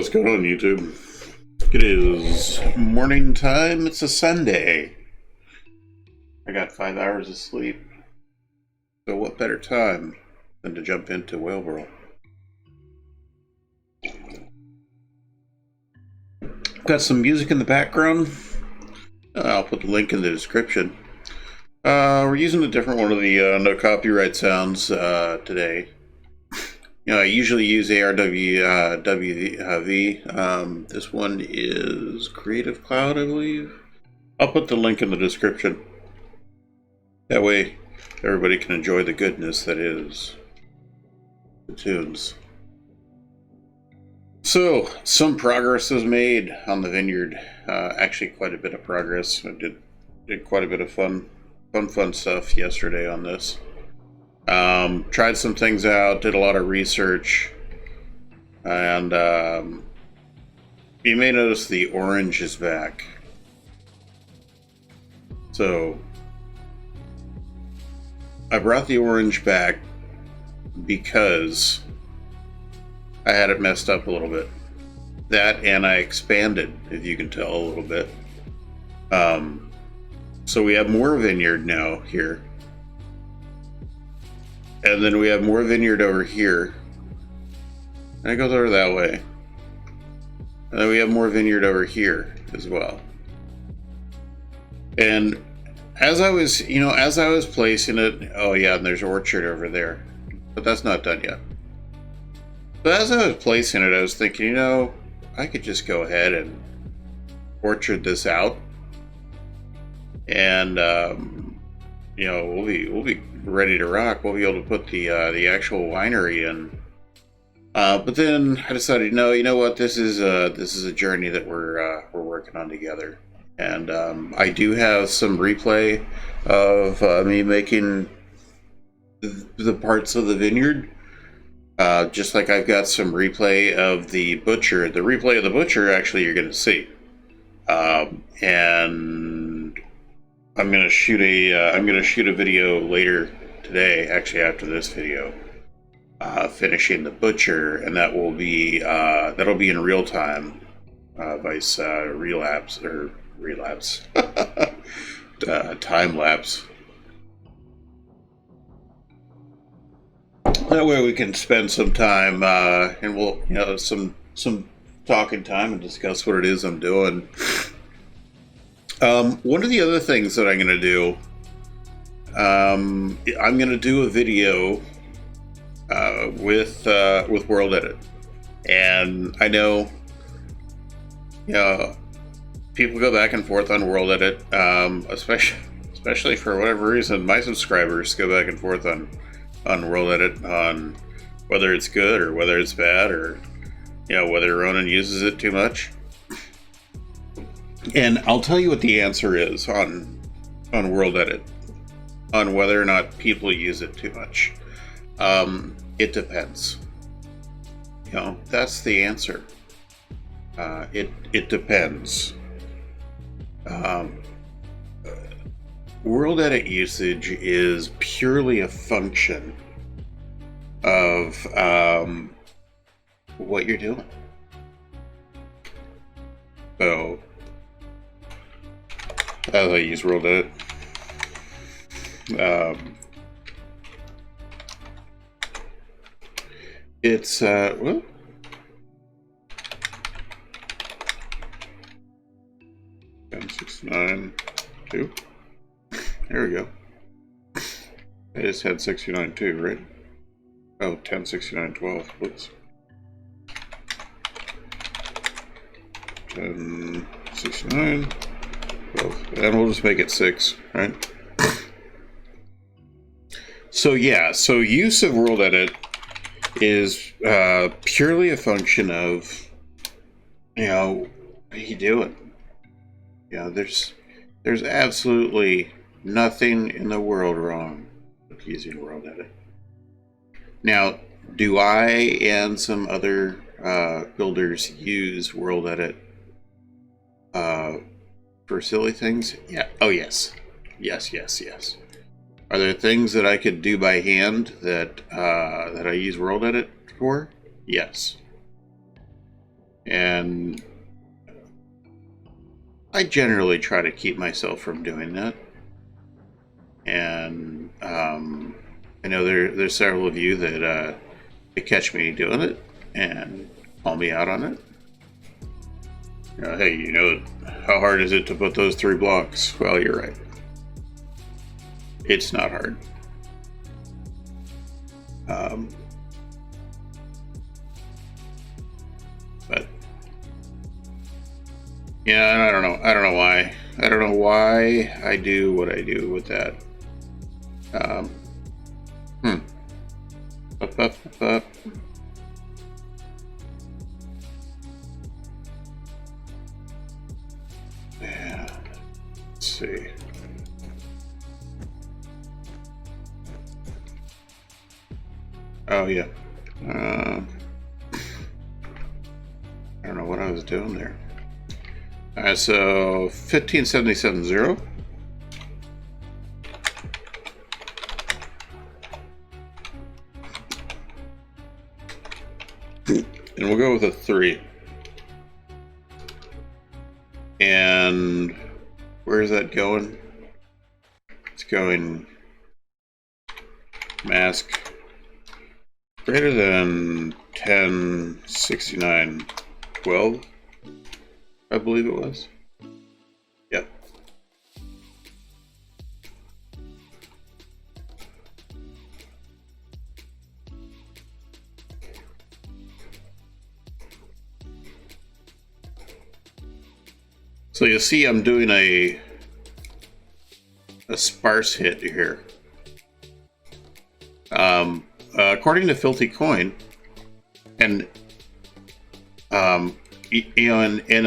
What's going on, YouTube? It is morning time. It's a Sunday. I got 5 hours of sleep. So what better time than to jump into WhaleBorough? Got some music in the background. I'll put the link in the description. We're using a different one of the no copyright sounds today. I usually use ARWV. This one is Creative Cloud, I believe. I'll put the link in the description. That way, everybody can enjoy the goodness that is the tunes. So, some progress was made on the Vineyard. Actually, quite a bit of progress. I did quite a bit of fun stuff yesterday on this. Tried some things out, did a lot of research, and you may notice the orange is back. So I brought the orange back because I had it messed up a little bit. That, and I expanded, if you can tell, a little bit. So we have more Vineyard now here. And then we have more Vineyard over here. And it goes over that way. And then we have more Vineyard over here as well. And as I was placing it, oh yeah, and there's orchard over there. But that's not done yet. But as I was placing it, I was thinking, I could just go ahead and orchard this out. And we'll be ready to rock. We'll be able to put the actual winery in. But then I decided, no, you know what? This is a journey that we're working on together. And I do have some replay of me making the parts of the vineyard. Just like I've got some replay of the butcher. The replay of the butcher, actually, you're going to see. And I'm gonna shoot a video later today, actually after this video, finishing the butcher, and that'll be in real time, vice relapse time lapse. That way we can spend some time and we'll some talking time and discuss what it is I'm doing. One of the other things that I'm going to do, I'm going to do a video with WorldEdit, and I know, people go back and forth on WorldEdit, especially for whatever reason. My subscribers go back and forth on WorldEdit on whether it's good or whether it's bad, or whether Ronan uses it too much. And I'll tell you what the answer is on WorldEdit, on whether or not people use it too much. It depends. That's the answer. It depends. WorldEdit usage is purely a function of what you're doing. So, as I use WorldEdit, it's 1069.2. There we go. I just had 69.2, right? Oh, 1069.12. Whoops. 1069. And we'll just make it 6, right? So use of WorldEdit is purely a function of, what are you doing? There's absolutely nothing in the world wrong with using WorldEdit. Now, do I and some other builders use WorldEdit for silly things? Yeah. Oh, yes. Yes. Are there things that I could do by hand that I use WorldEdit for? Yes. And I generally try to keep myself from doing that. And I know there's several of you that catch me doing it and call me out on it. Hey, how hard is it to put those 3 blocks? Well, you're right. It's not hard. But yeah, and I don't know why. I don't know why I do what I do with that. Up. Yeah. Let's see. Oh yeah. I don't know what I was doing there. Alright, so 15770. And we'll go with a 3. And where is that going? It's going mask greater than 106912, I believe it was. Yep. So you see I'm doing a sparse hit here. According to Filthy Coin, and and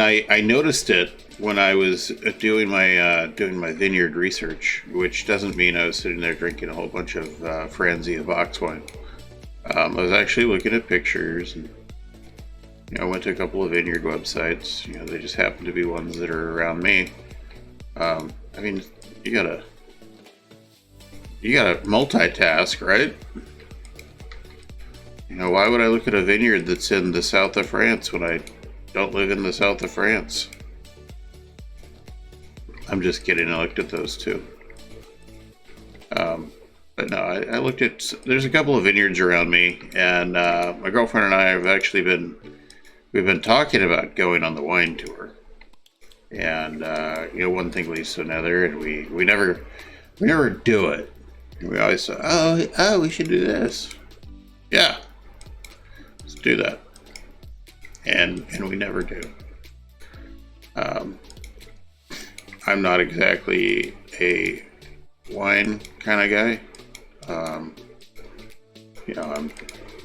I noticed it when I was doing my vineyard research, which doesn't mean I was sitting there drinking a whole bunch of Franzia box wine. I was actually looking at pictures, and I went to a couple of vineyard websites. They just happen to be ones that are around me. I mean, you gotta multitask, right? Why would I look at a vineyard that's in the south of France when I don't live in the south of France? I'm just kidding. I looked at those too. But no, I looked at, there's a couple of vineyards around me, and my girlfriend and I have actually we've been talking about going on the wine tour. And, one thing leads to another, and we never do it. We always say, oh, we should do this. Yeah. Do that, and we never do. I'm not exactly a wine kind of guy. I'm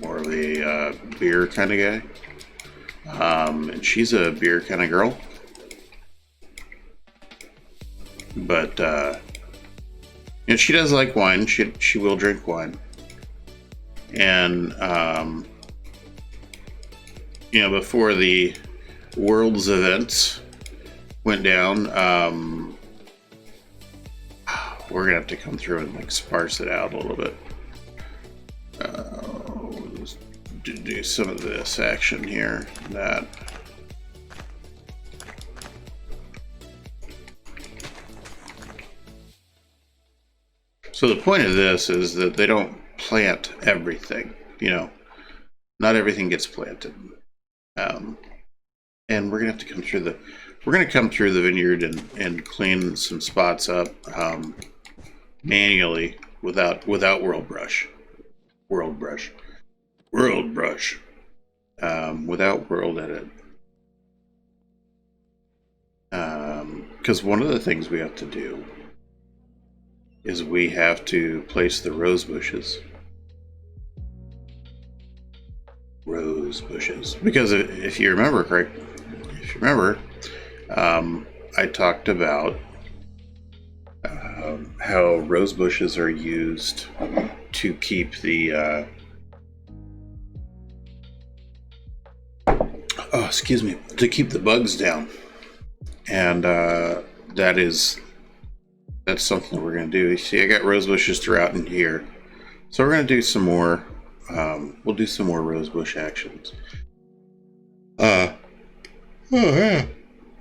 more of a beer kind of guy. And she's a beer kind of girl. But she does like wine. She will drink wine. And before the World's events went down, we're gonna have to come through and sparse it out a little bit. Let's do some of this action here. That. So the point of this is that they don't plant everything. Not everything gets planted. And we're gonna have to come through the vineyard and clean some spots up manually without world brush, without world edit. Because one of the things we have to do is we have to place the rose bushes. Because if you remember I talked about how rose bushes are used to keep the to keep the bugs down, and that's something we're going to do. You see, I got rose bushes throughout in here, so we're going to do some more. We'll do some more rosebush actions. Oh, yeah.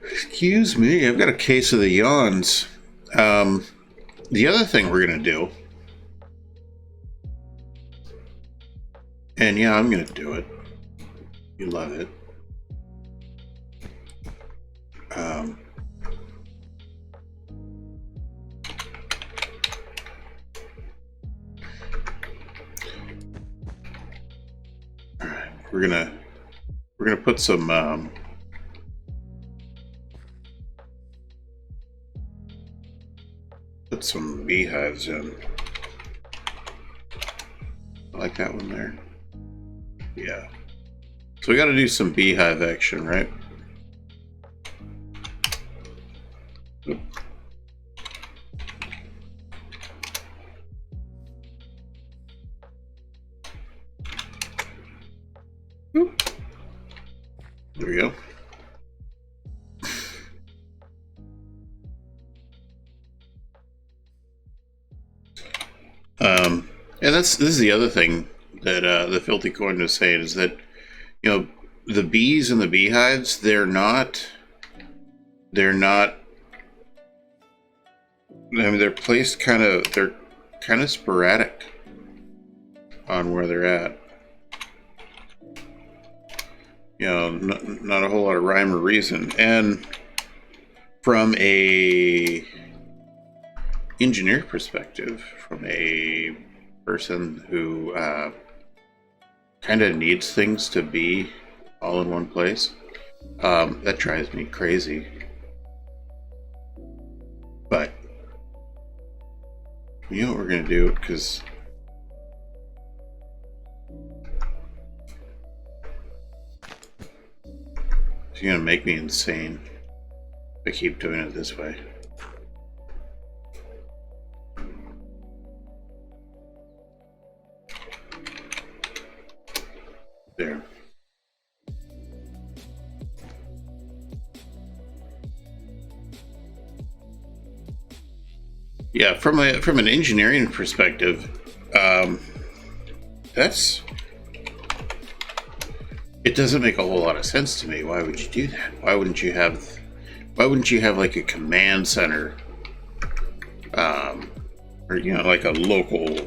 Excuse me, I've got a case of the yawns. The other thing we're going to do, and yeah, I'm going to do it. You love it. All right, we're gonna put some beehives in. I like that one there. Yeah. So we got to do some beehive action, right? Oop. Oop. There we go. And this is the other thing that the Filthy Coin was saying, is that, you know, the bees and the beehives, they're not, I mean, they're placed they're kind of sporadic on where they're at. You know, not a whole lot of rhyme or reason. And from a engineer perspective, from a person who kind of needs things to be all in one place, that drives me crazy. But you know what we're gonna do, because it's gonna make me insane if I keep doing it this way. There. Yeah, from an engineering perspective, it doesn't make a whole lot of sense to me. Why would you do that? Why wouldn't you have like a command center, or, you know, like a local,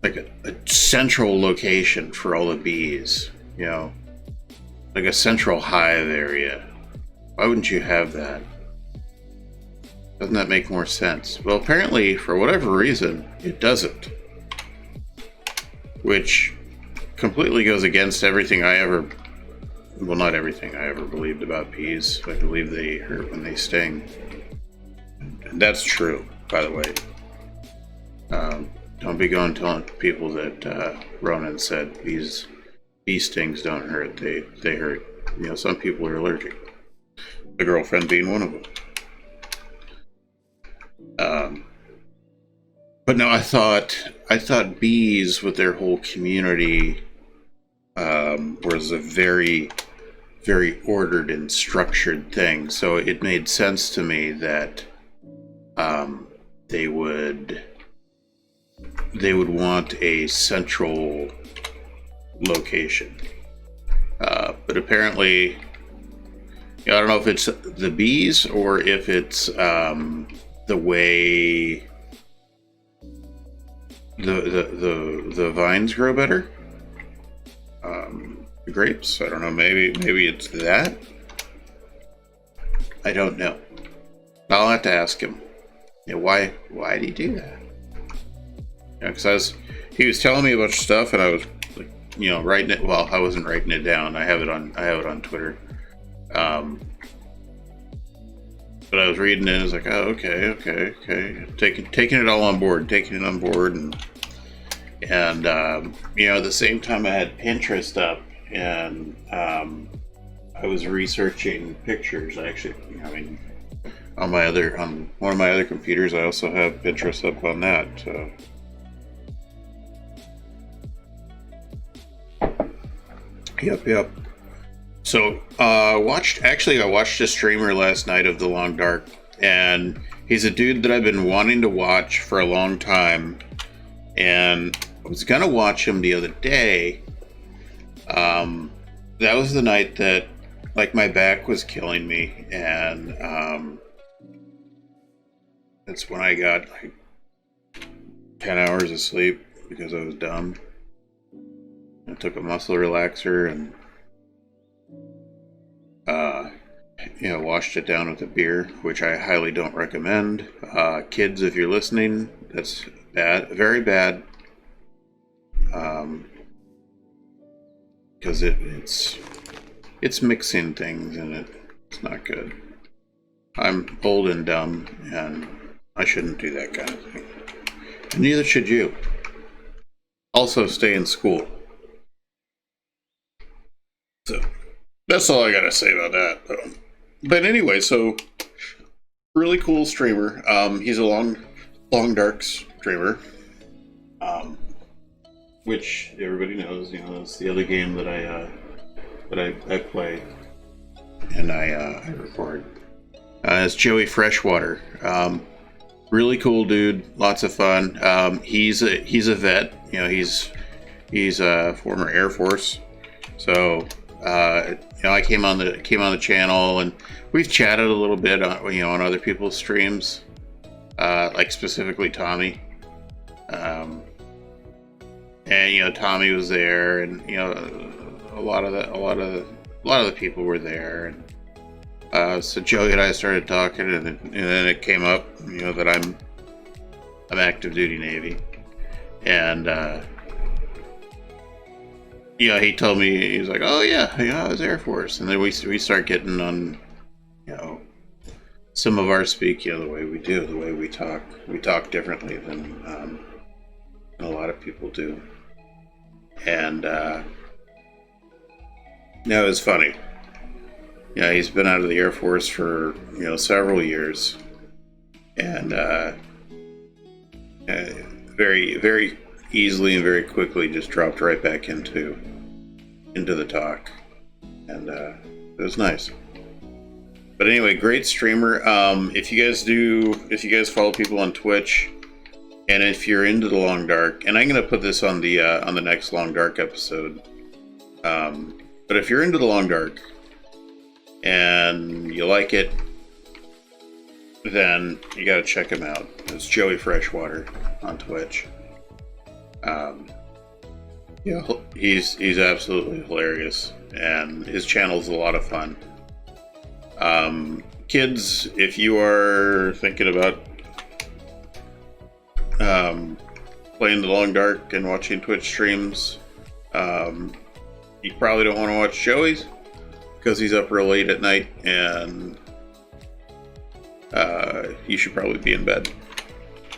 like a central location for all the bees, you know, like a central hive area? Why wouldn't you have that? Doesn't that make more sense? Well, apparently, for whatever reason, it doesn't. Which completely goes against everything I ever... Well, not everything I ever believed about bees. I believe they hurt when they sting. And that's true, by the way. Don't be going telling people that Ronan said bee stings don't hurt. They hurt. You know, some people are allergic. My girlfriend being one of them. But no, I thought bees with their whole community was a very, very ordered and structured thing. So it made sense to me that they would want a central location. But apparently, I don't know if it's the bees or if it's the way the vines grow better. The grapes, I don't know, maybe it's that. I don't know. I'll have to ask him. You know, why did he do that? Because he was telling me a bunch of stuff, and I was, like, you know, writing it. Well, I wasn't writing it down. I have it on Twitter. But I was reading it, and I was like, oh, okay. Taking it all on board, and you know, at the same time I had Pinterest up, and I was researching pictures. Actually, I mean, on one of my other computers, I also have Pinterest up on that. So. Yep. So, I watched a streamer last night of The Long Dark, and he's a dude that I've been wanting to watch for a long time, and I was gonna watch him the other day. That was the night that like my back was killing me, and that's when I got like 10 hours of sleep because I was dumb. I took a muscle relaxer and washed it down with a beer, which I highly don't recommend. Kids, if you're listening, that's bad, very bad. Because it's mixing things and it's not good. I'm old and dumb, and I shouldn't do that kind of thing. And neither should you. Also, stay in school. So, that's all I gotta say about that. But anyway, so really cool streamer. He's a long dark streamer, which everybody knows. It's the other game that I play and I record. It's Joey Freshwater. Really cool dude. Lots of fun. He's a vet. He's a former Air Force. So I came on the channel and we've chatted a little bit on other people's streams, like specifically Tommy. And Tommy was there, and a lot of the people were there, and so Joey and I started talking, and then it came up that I'm active duty Navy, and he told me, he was like, oh yeah, I was Air Force, and then we start getting on some of our speak, the way we do, the way we talk differently than a lot of people do. And it was funny. He's been out of the Air Force for several years, and very, very easily and very quickly just dropped right back into the talk, and it was nice. But anyway, great streamer. If you guys follow people on Twitch, and if you're into the Long Dark, and I'm gonna put this on the next Long Dark episode, but if you're into the Long Dark and you like it, then you gotta check him out. It's Joey Freshwater on Twitch. He's absolutely hilarious, and his channel's a lot of fun. Kids, if you are thinking about playing the Long Dark and watching Twitch streams, you probably don't want to watch Joey's because he's up real late at night, and you should probably be in bed.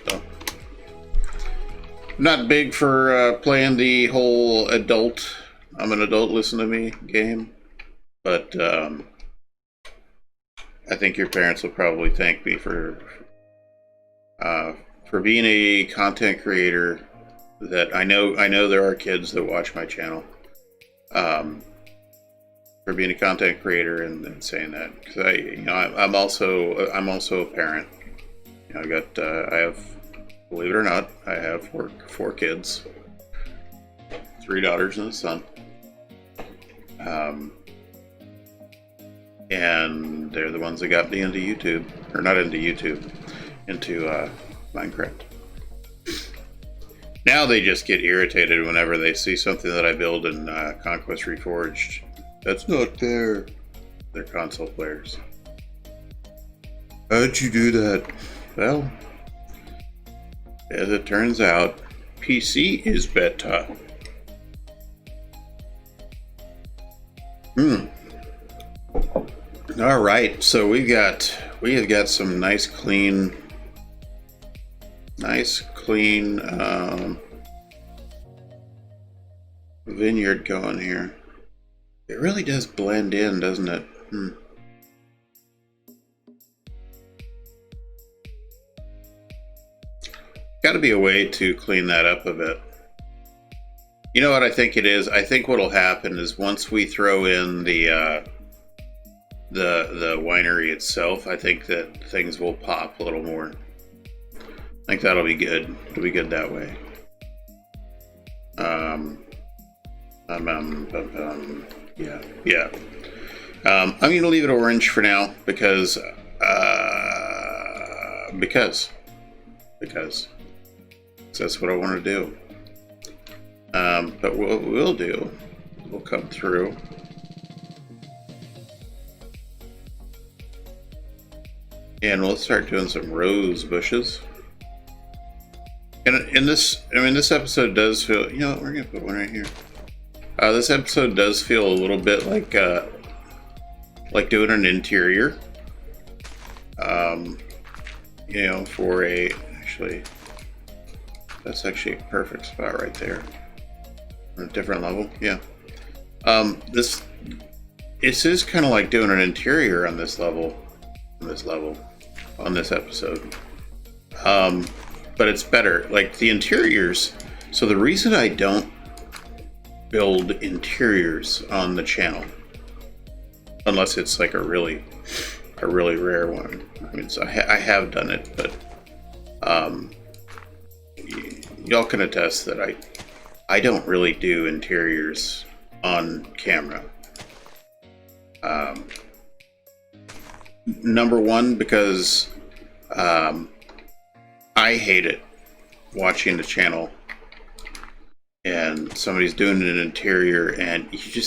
So, not big for playing the whole I'm an adult, listen to me game, but I think your parents will probably thank me for being a content creator. That I know there are kids that watch my channel, for being a content creator and saying that, because I'm also a parent. I have, believe it or not, I have four kids, 3 daughters and a son, and they're the ones that got me into YouTube, or not into YouTube, into Minecraft. Now they just get irritated whenever they see something that I build in Conquest Reforged. That's not fair. They're console players. How'd you do that? Well, as it turns out, PC is better. All right, so we have got some nice clean vineyard going here. It really does blend in, doesn't it? Got to be a way to clean that up a bit. You know what I think it is? I think what'll happen is once we throw in the winery itself, I think that things will pop a little more. I think that'll be good. It'll be good that way. Yeah. I'm going to leave it orange for now because that's what I want to do. But what we'll do, we'll come through. And we'll start doing some rose bushes. And this episode does feel, you know what, we're going to put one right here. This episode does feel a little bit like doing an interior. You know, for that's actually a perfect spot right there. On a different level, yeah. This is kind of like doing an interior on this level, on this episode. But it's better. Like the interiors. So the reason I don't build interiors on the channel, unless it's like a really rare one. I mean, so I have done it, but y'all can attest that I don't really do interiors on camera. Number one, because I hate it watching the channel and somebody's doing an interior and you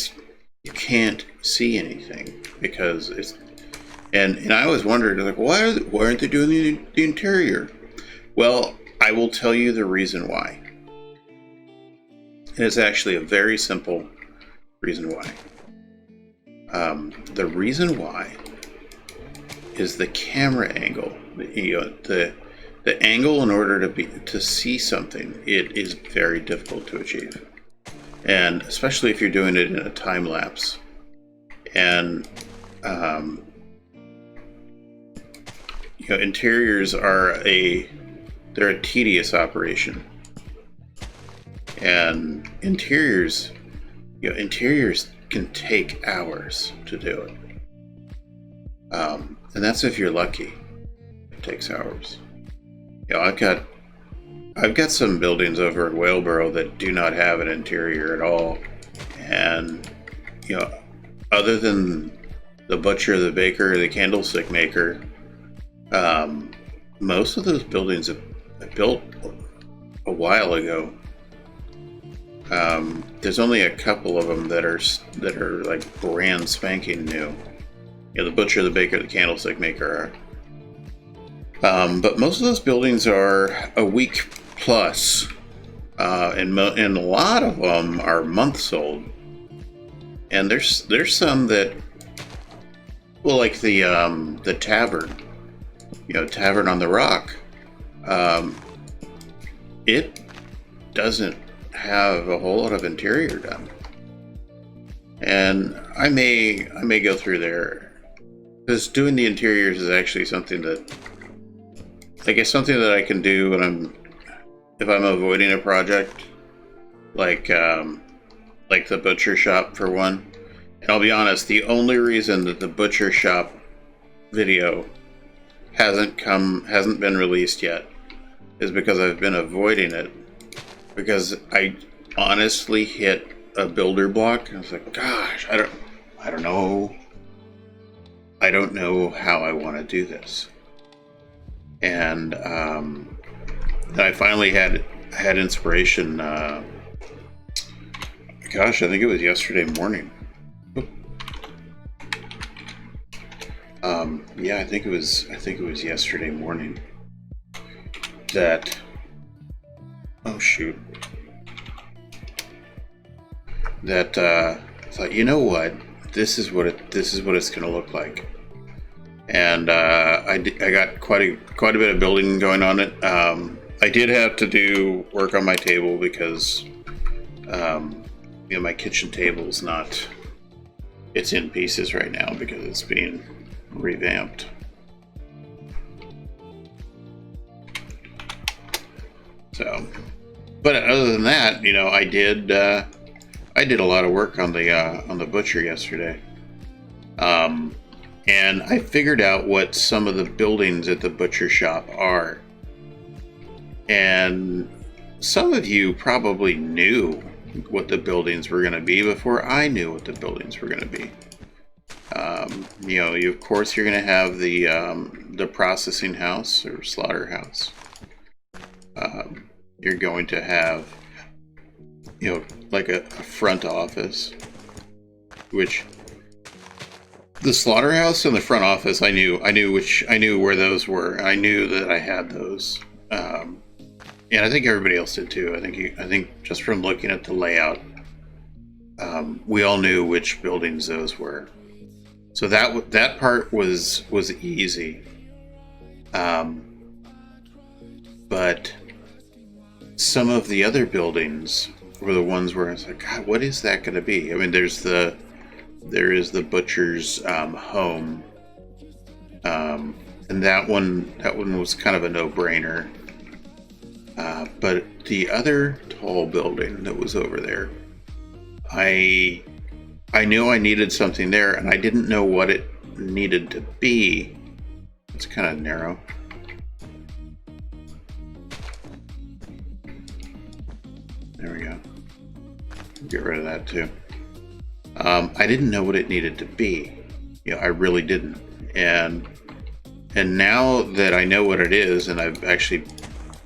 can't see anything because it's and I always wondered, like, why aren't they doing the interior? Well, I will tell you the reason why. And it's actually a very simple reason why. The reason why is the camera angle. The angle in order to see something, it is very difficult to achieve, and especially if you're doing it in a time lapse. And interiors are they're a tedious operation, and interiors can take hours to do it. And that's if you're lucky. It takes hours. I've got some buildings over at WhaleBorough that do not have an interior at all, and other than the butcher, the baker, the candlestick maker, most of those buildings are built a while ago. There's only a couple of them that are like brand spanking new. The butcher, the baker, the candlestick maker are. But most of those buildings are a week plus, and a lot of them are months old. And there's some that, well, like the tavern, Tavern on the Rock. It doesn't have a whole lot of interior done, and I may go through there because doing the interiors is actually something that. I guess something that I can do if I'm avoiding a project, like the butcher shop for one. And I'll be honest, the only reason that the butcher shop video hasn't been released yet is because I've been avoiding it, because I honestly hit a builder block. I was like, gosh, I don't know how I want to do this. And I finally had inspiration. Gosh, I think it was yesterday morning. Yeah, I think it was yesterday morning that. Oh shoot! That I thought, you know what? This is what it's going to look like. And I got quite a bit of building going on it. I did have to do work on my table because my kitchen table's it's in pieces right now because it's being revamped. So, but other than that, I did a lot of work on the butcher yesterday. And I figured out what some of the buildings at the butcher shop are. And some of you probably knew what the buildings were going to be before I knew what the buildings were going to be. You know, of course, you're going to have the processing house or slaughterhouse. You're going to have, you know, like a front office, which the slaughterhouse and the front office, I knew where those were. I knew that I had those, and I think everybody else did too. I think just from looking at the layout, we all knew which buildings those were. So that part was easy, but some of the other buildings were the ones where I was like, God, what is that going to be? I mean, there is the butcher's home, and that one was kind of a no-brainer. But the other tall building that was over there, I knew I needed something there, and I didn't know what it needed to be. It's kind of narrow. There we go. Get rid of that too. I didn't know what it needed to be. You know, I really didn't. And now that I know what it is, and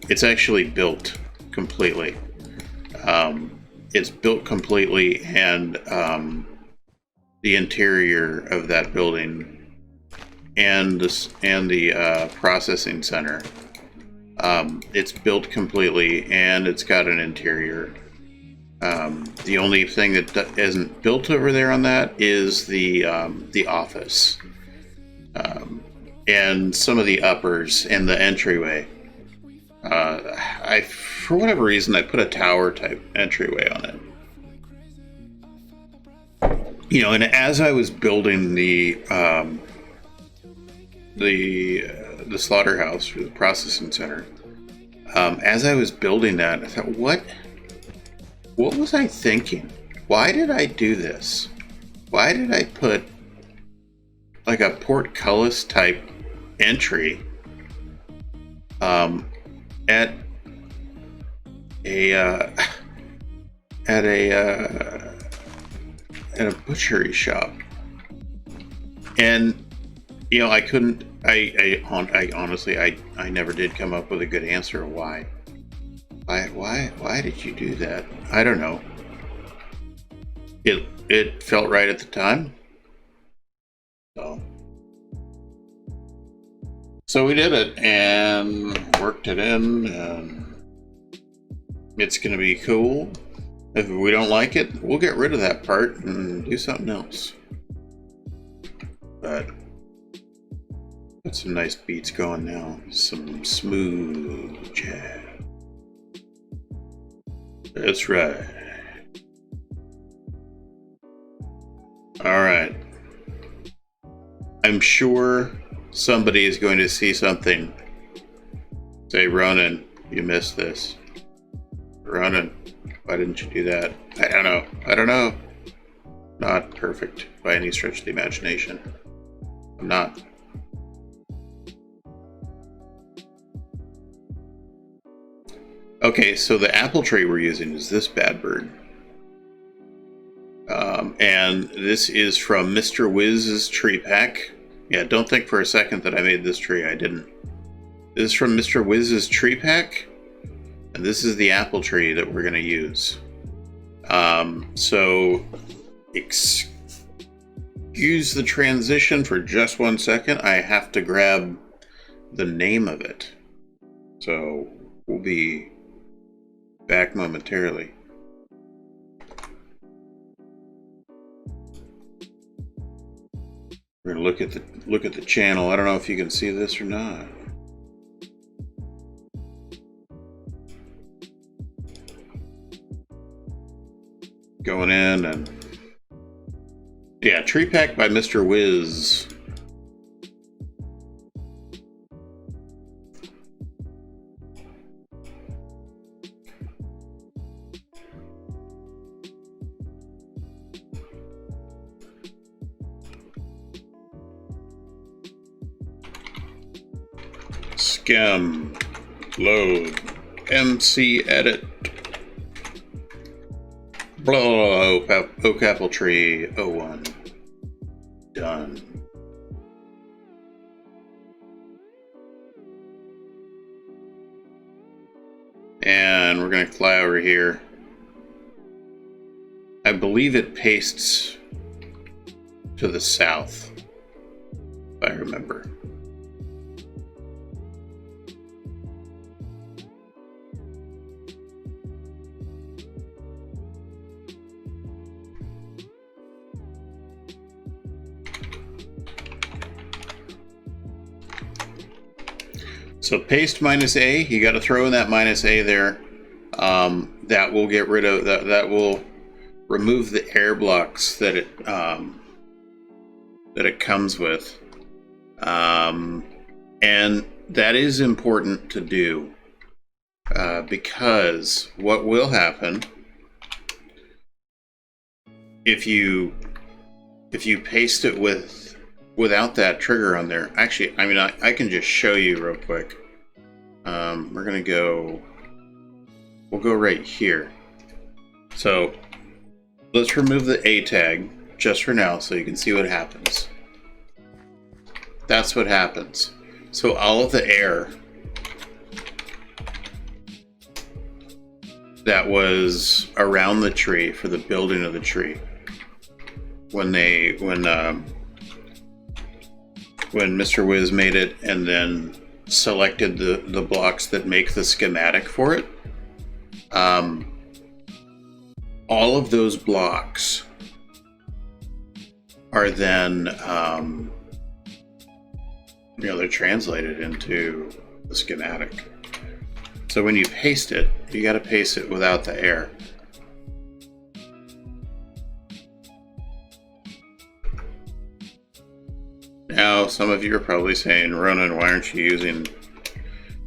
it's actually built completely. It's built completely, and the interior of that building and the processing center, it's built completely, and it's got an interior. The only thing that isn't built over there on that is the office, and some of the uppers and the entryway. For whatever reason, I put a tower type entryway on it. You know, and as I was building the slaughterhouse or the processing center, as I was building that, I thought, what was I thinking? Why did I do this? Why did I put like a portcullis type entry at a butchery shop? And you know, I couldn't. I honestly, I never did come up with a good answer. Why did you do that? I don't know. It felt right at the time. So we did it and worked it in, and it's going to be cool. If we don't like it, we'll get rid of that part and do something else. But got some nice beats going now. Some smooth jazz. That's right. All right. I'm sure somebody is going to see something. Say, Ronan, you missed this. Ronan, why didn't you do that? I don't know. Not perfect by any stretch of the imagination. I'm not. Okay, so the apple tree we're using is this bad bird. And this is from Mr. Wiz's tree pack. Yeah, don't think for a second that I made this tree. I didn't. This is from Mr. Wiz's tree pack. And this is the apple tree that we're going to use. So, excuse the transition for just 1 second. I have to grab the name of it. So, we'll be back momentarily. We're gonna look at the channel. I don't know if you can see this or not. Going in, and yeah, tree pack by Mr. Wiz. Skim, load, MC edit, blah, oak apple tree 01, done. And we're going to fly over here. I believe it pastes to the south, if I remember. So paste -A, you got to throw in that -A there. That will get rid of that. That will remove the air blocks that it comes with, and that is important to do because what will happen if you paste it without that trigger on there. Actually, I mean, I can just show you real quick. We're gonna go. We'll go right here. So let's remove the A tag just for now so you can see what happens. That's what happens. So all of the air that was around the tree for the building of the tree, when Mr. Wiz made it and then selected the blocks that make the schematic for it, all of those blocks are then, they're translated into the schematic. So when you paste it, you got to paste it without the air. Now, some of you are probably saying, Ronan, why aren't you using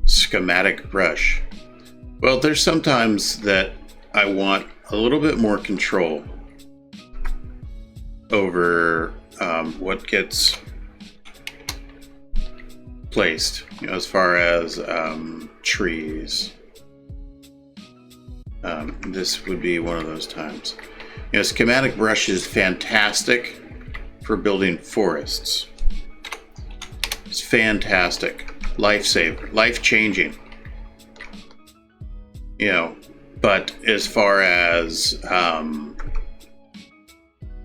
schematic brush? Well, there's sometimes that I want a little bit more control over what gets placed, as far as trees. This would be one of those times. Schematic brush is fantastic for building forests. It's fantastic. Lifesaver. Life-changing. But as far as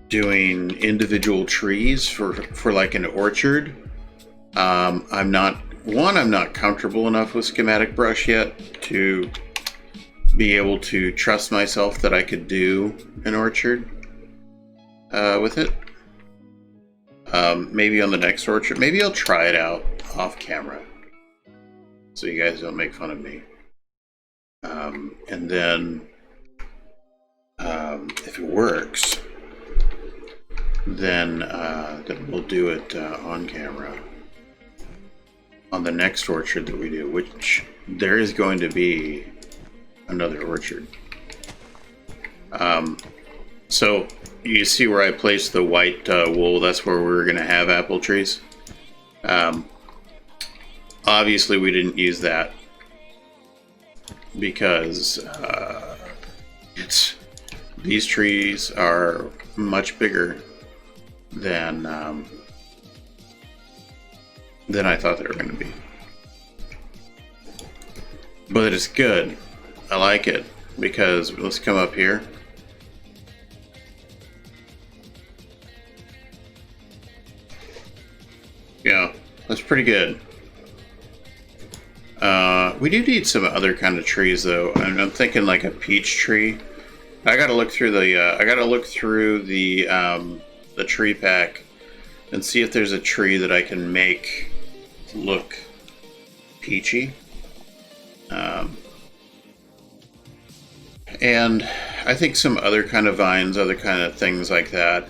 doing individual trees for like an orchard, I'm not comfortable enough with schematic brush yet to be able to trust myself that I could do an orchard with it. Maybe on the next orchard. Maybe I'll try it out off camera so you guys don't make fun of me. And then if it works, then we'll do it on camera on the next orchard that we do, which there is going to be another orchard. So you see where I placed the white wool? That's where we're going to have apple trees. Obviously we didn't use that because these trees are much bigger than I thought they were going to be. But it's good. I like it because let's come up here. Yeah, that's pretty good. We do need some other kind of trees though. I'm thinking like a peach tree. I gotta look through the tree pack and see if there's a tree that I can make look peachy. And I think some other kind of vines, other kind of things like that.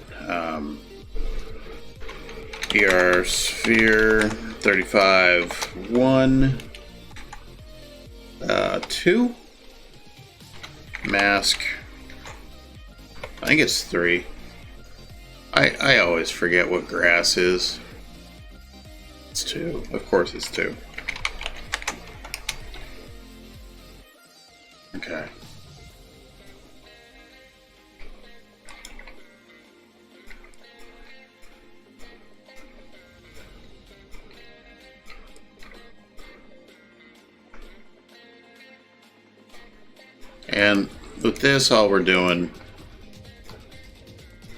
Here are sphere 35 1 2 mask. I think it's 3. I always forget what grass is. It's 2. Of course it's 2. Okay. And with this, all we're doing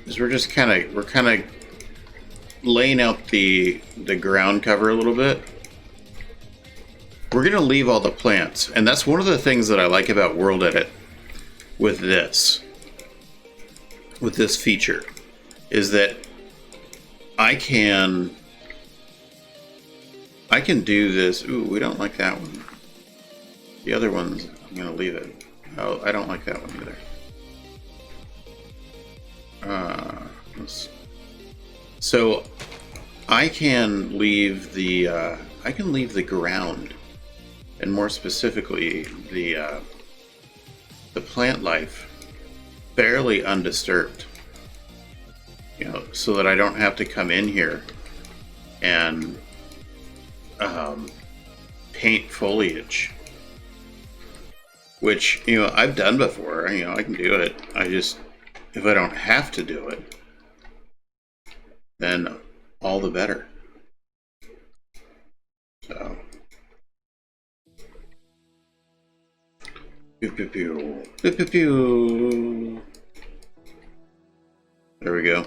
is we're kind of laying out the ground cover a little bit. We're going to leave all the plants, and that's one of the things that I like about WorldEdit with this feature, is that I can do this. Ooh, we don't like that one. The other ones, I'm going to leave it. Oh, I don't like that one either. So I can leave the ground, and more specifically the plant life, fairly undisturbed. You know, so that I don't have to come in here and paint foliage, which, you know, I've done before. You know, I can do it. If I don't have to do it, then all the better. So, pew pew pew, pew pew pew. There we go.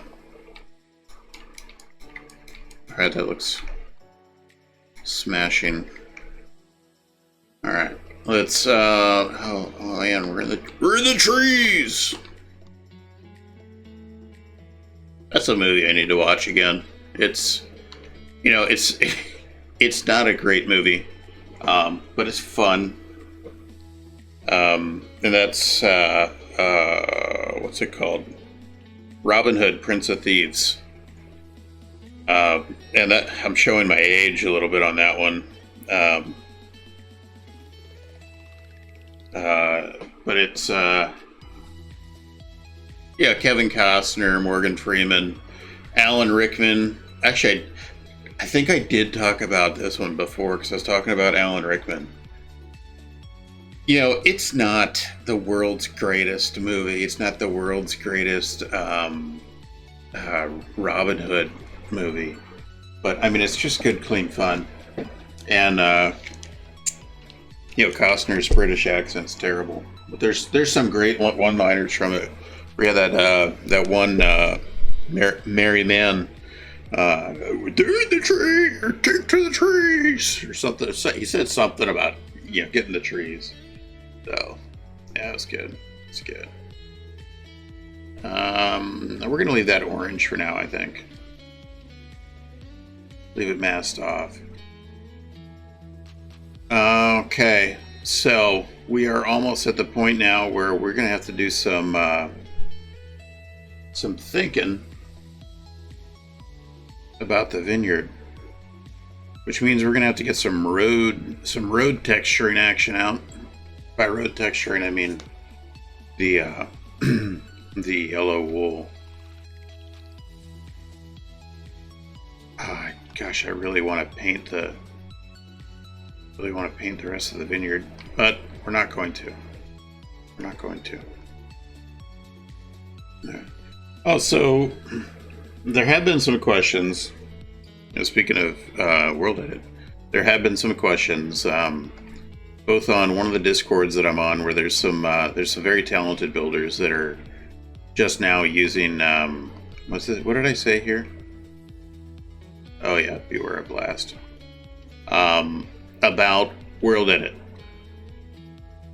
All right, that looks smashing. All right, let's. Oh man, we're in the trees. That's a movie I need to watch again. It's, you know, it's not a great movie, but it's fun. And that's what's it called? Robin Hood, Prince of Thieves. And that, I'm showing my age a little bit on that one. But it's yeah, Kevin Costner, Morgan Freeman, Alan Rickman. Actually, I think I did talk about this one before because I was talking about Alan Rickman. You know, it's not the world's greatest movie. It's not the world's greatest Robin Hood movie. But, I mean, it's just good, clean fun. And, you know, Costner's British accent's terrible. But there's some great one-liners from it. We had that one merry man, we're doing the tree, or take to the trees, or something. He said something about, you know, getting the trees. So, yeah, it's good. It's good. We're gonna leave that orange for now, I think. Leave it masked off. Okay, so we are almost at the point now where we're gonna have to do some thinking about the vineyard, which means we're gonna have to get some road texturing action out. By road texturing, I mean the the yellow wool. Gosh, I really want to paint the rest of the vineyard, but we're not going to. We're not going to. Yeah. Oh, so there have been some questions. You know, speaking of WorldEdit, there have been some questions, both on one of the Discords that I'm on, where there's some very talented builders that are just now using what's this? What did I say here? Oh yeah, beware a blast. About WorldEdit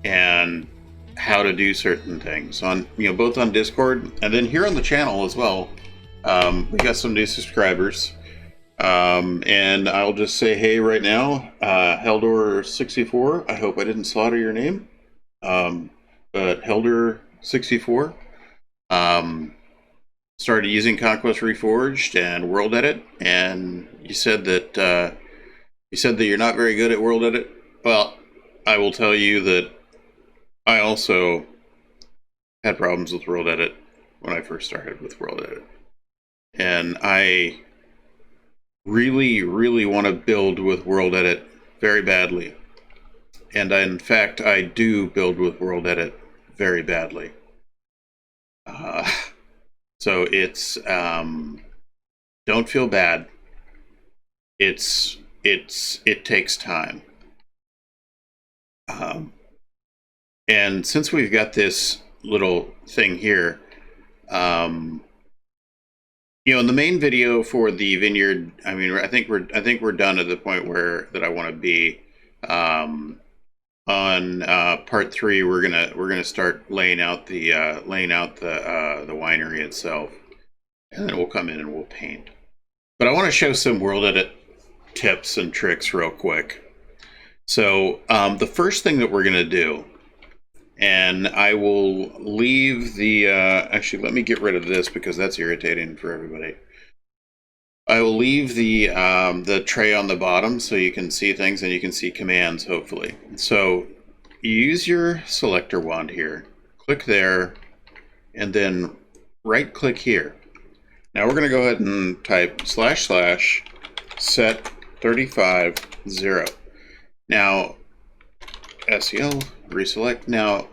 and how to do certain things on, you know, both on Discord and then here on the channel as well. We got some new subscribers, and I'll just say hey right now, Heldor64. I hope I didn't slaughter your name, but Heldor64 started using Conquest Reforged and WorldEdit, and you said that you're not very good at WorldEdit. Well, I will tell you that I also had problems with WorldEdit when I first started with WorldEdit. And I really, really want to build with WorldEdit very badly. And in fact, I do build with WorldEdit very badly. So it's, don't feel bad. It takes time. And since we've got this little thing here, you know, in the main video for the Vineyard, I mean, I think we're done at the point where that I want to be. On part 3, we're gonna start laying out the winery itself, and then we'll come in and we'll paint. But I want to show some WorldEdit tips and tricks real quick. So the first thing that we're gonna do, and I will leave the actually, let me get rid of this because that's irritating for everybody. I will leave the tray on the bottom so you can see things and you can see commands, hopefully. So use your selector wand here, click there, and then right click here. Now we're going to go ahead and type / set 35.0. Now SEL, reselect. Now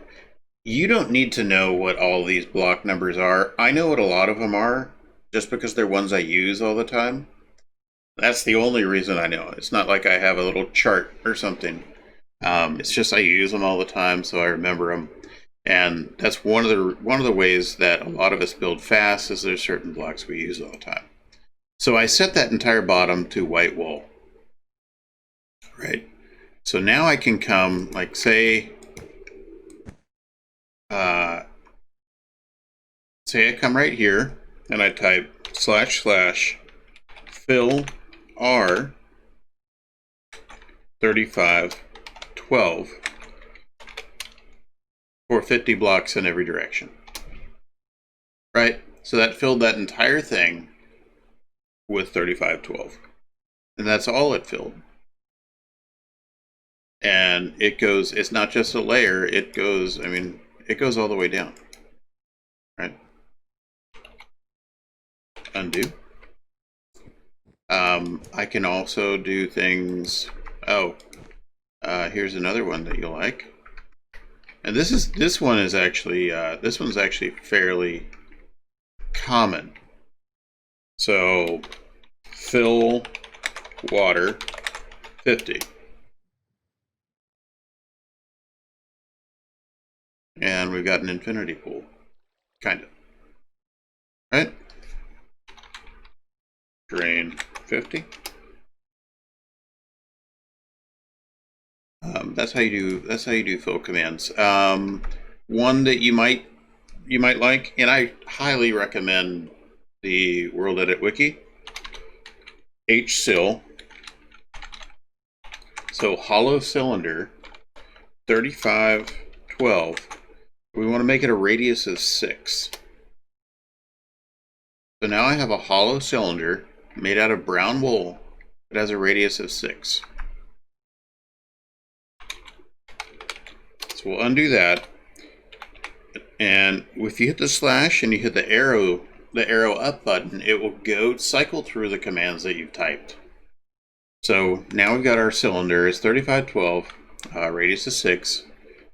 you don't need to know what all these block numbers are. I know what a lot of them are, just because they're ones I use all the time. That's the only reason I know. It's not like I have a little chart or something. It's just I use them all the time, so I remember them. And that's one of the ways that a lot of us build fast, is there's certain blocks we use all the time. So I set that entire bottom to white wool. Right. So now I can come, like, say I come right here and I type / fill R 3512 for 50 blocks in every direction. Right? So that filled that entire thing with 3512. And that's all it filled. And it goes, it's not just a layer, it goes, I mean, it goes all the way down. Right? Undo. I can also do things. Here's another one that you'll like. And this one's actually fairly common. So fill water 50. And we've got an infinity pool. Kind of. Right? Drain 50. That's how you do fill commands. One that you might like, and I highly recommend the WorldEdit wiki. HCyl. So hollow cylinder 3512. We want to make it a radius of 6. So now I have a hollow cylinder made out of brown wool that has a radius of 6. So we'll undo that. And if you hit the slash and you hit the arrow up button, it will go cycle through the commands that you've typed. So now we've got our cylinder. It's 3512, radius is 6.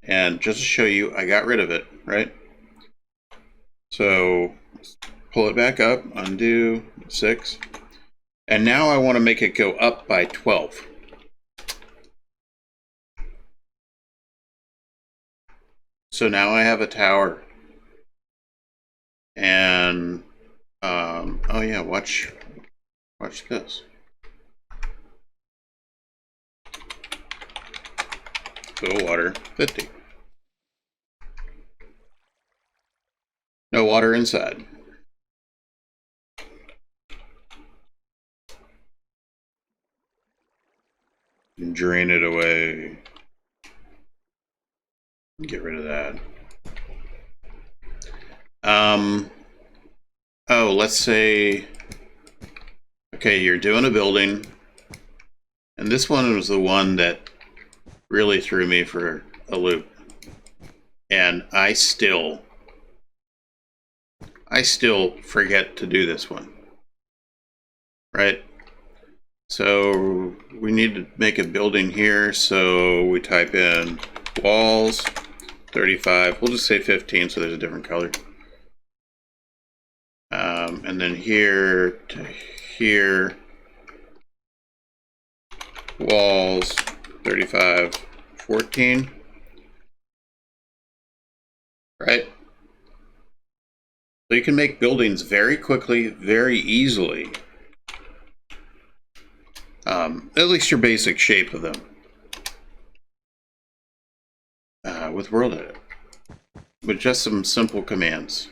And just to show you, I got rid of it, right? So pull it back up, undo, 6. And now I want to make it go up by 12. So now I have a tower. And, oh yeah, watch this. Fill water 50. No water inside. Drain it away. Get rid of that. Oh, let's say, okay, you're doing a building, and this one was the one that really threw me for a loop. And I still forget to do this one. Right? So we need to make a building here, so we type in walls 35. We'll just say 15 so there's a different color. And then here to here, walls 35, 14. right? So you can make buildings very quickly, very easily. At least your basic shape of them. With WorldEdit. With just some simple commands.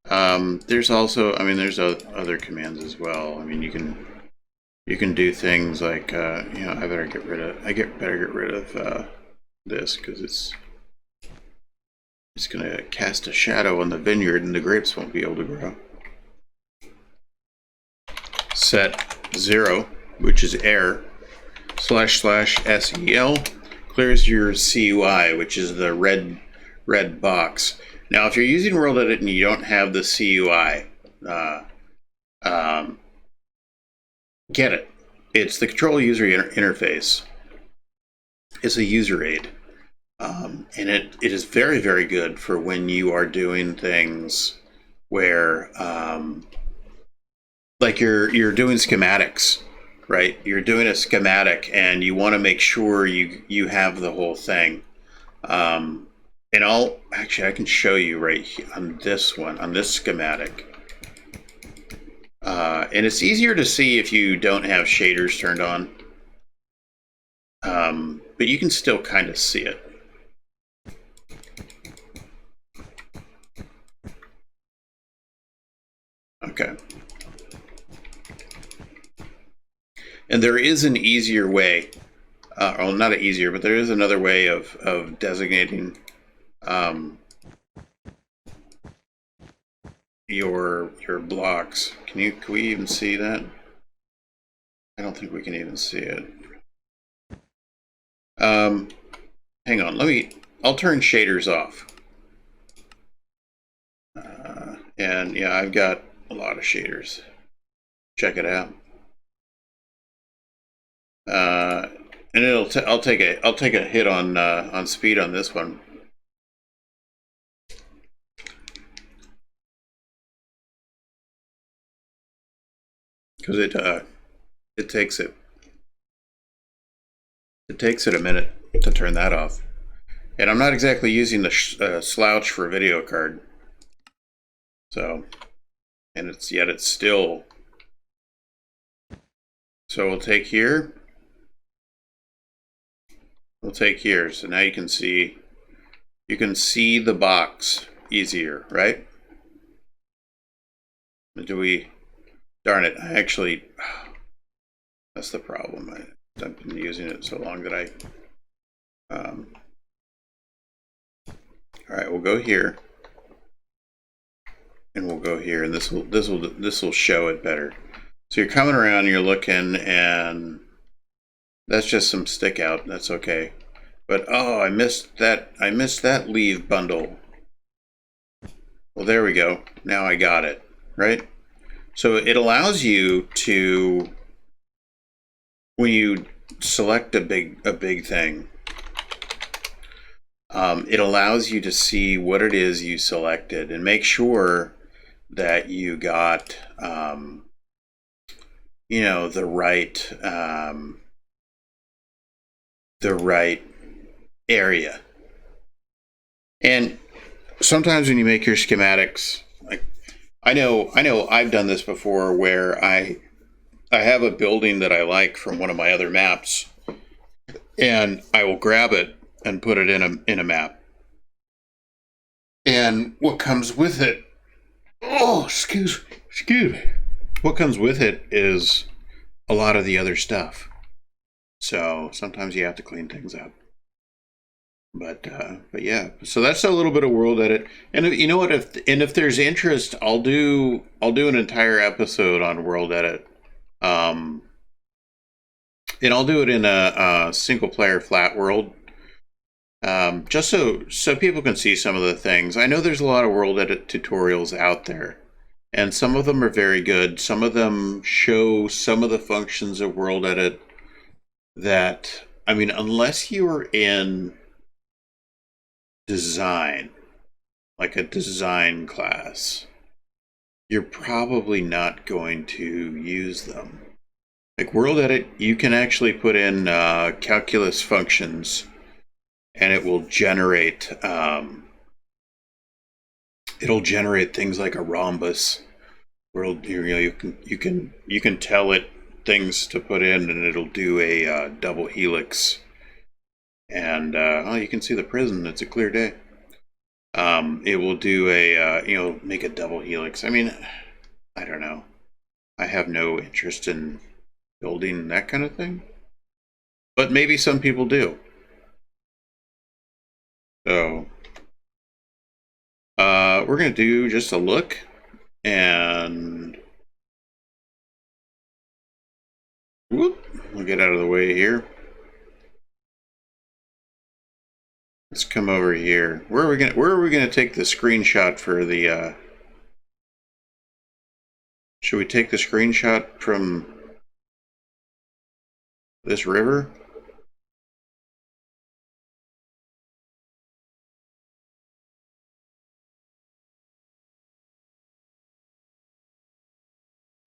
There's also, I mean, there's other commands as well. I mean, you can do things like, you know, I better get rid of this because it's gonna cast a shadow on the vineyard and the grapes won't be able to grow. Set 0, which is error, / SEL, clears your CUI, which is the red box. Now, if you're using WorldEdit and you don't have the CUI, get it. It's the control user interface. It's a user aid. And it is very, very good for when you are doing things where, like you're doing schematics, right? You're doing a schematic and you want to make sure you have the whole thing. And I can show you right here on this one, on this schematic. And it's easier to see if you don't have shaders turned on. But you can still kind of see it. Okay. And there is an easier way, well, not an easier, but there is another way of designating your blocks. Can we even see that? I don't think we can even see it. Hang on, I'll turn shaders off. And yeah, I've got a lot of shaders. Check it out. And I'll take a hit on speed on this one. Because it takes it a minute to turn that off. And I'm not exactly using the slouch for a video card. So, and it's still. So we'll take here. We'll take here. So now you can see the box easier, right? Darn it, I actually, that's the problem. I've been using it so long that all right, we'll go here. And we'll go here, and this will show it better. So you're coming around, and you're looking, and that's just some stick out. That's okay. But oh, I missed that leaf bundle. Well, there we go. Now I got it, right? So it allows you to, when you select a big thing, it allows you to see what it is you selected and make sure that you got, you know, the right area. And sometimes when you make your schematics, like I know I've done this before where I have a building that I like from one of my other maps, and I will grab it and put it in a map. And what comes with it, oh, excuse me. What comes with it is a lot of the other stuff. So sometimes you have to clean things up. But yeah, so that's a little bit of WorldEdit. And you know what? If there's interest, I'll do an entire episode on WorldEdit. And I'll do it in a single player flat world. Just so people can see some of the things. I know there's a lot of WorldEdit tutorials out there, and some of them are very good. Some of them show some of the functions of WorldEdit that, I mean, unless you are in design, like a design class, you're probably not going to use them. Like WorldEdit, you can actually put in calculus functions, and it will generate it'll generate things like a rhombus, where you can tell it things to put in, and it'll do a double helix. And oh, you can see the prison. It's a clear day. It will do a make a double helix. I mean, I don't know. I have no interest in building that kind of thing, but maybe some people do. So we're gonna do just a look, and whoop, we'll get out of the way here. Let's come over here. Where are we gonna take the screenshot for the should we take the screenshot from this river?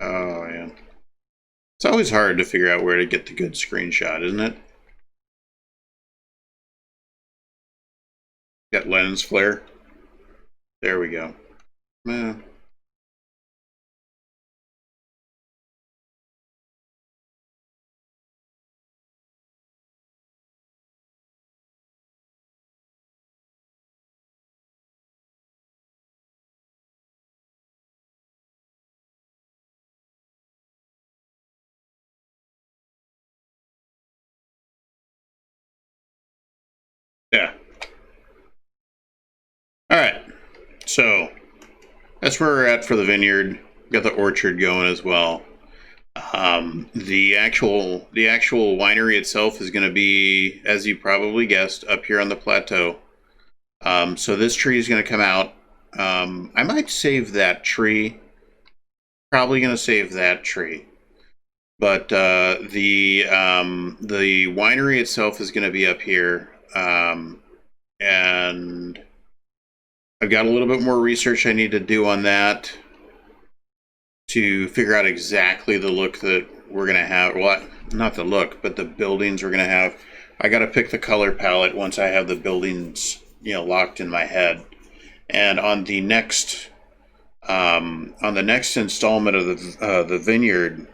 Oh yeah. It's always hard to figure out where to get the good screenshot, isn't it? Got lens flare. There we go. Yeah. Yeah. All right. So that's where we're at for the vineyard. Got the orchard going as well. The actual winery itself is going to be, as you probably guessed, up here on the plateau. So this tree is going to come out. I might save that tree. Probably going to save that tree. But the winery itself is going to be up here. And I've got a little bit more research I need to do on that to figure out exactly the look that we're going to have. Well, not the look, but the buildings we're going to have. I got to pick the color palette once I have the buildings, locked in my head. And on the next installment of the Vineyard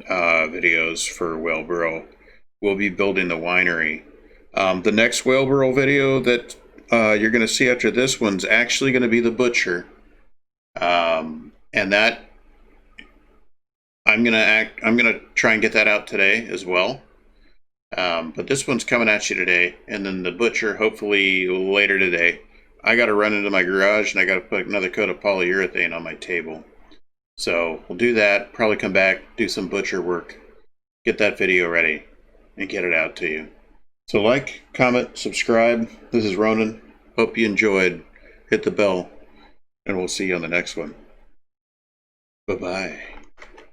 videos for WhaleBorough, we'll be building the winery. The next WhaleBorough video that you're going to see after this one's actually going to be the butcher, and that I'm gonna try and get that out today as well. But this one's coming at you today, and then the butcher hopefully later today. I got to run into my garage and I got to put another coat of polyurethane on my table. So we'll do that. Probably come back, do some butcher work, get that video ready, and get it out to you. So like, comment, subscribe. This is Ronan. Hope you enjoyed. Hit the bell, and we'll see you on the next one. Bye-bye.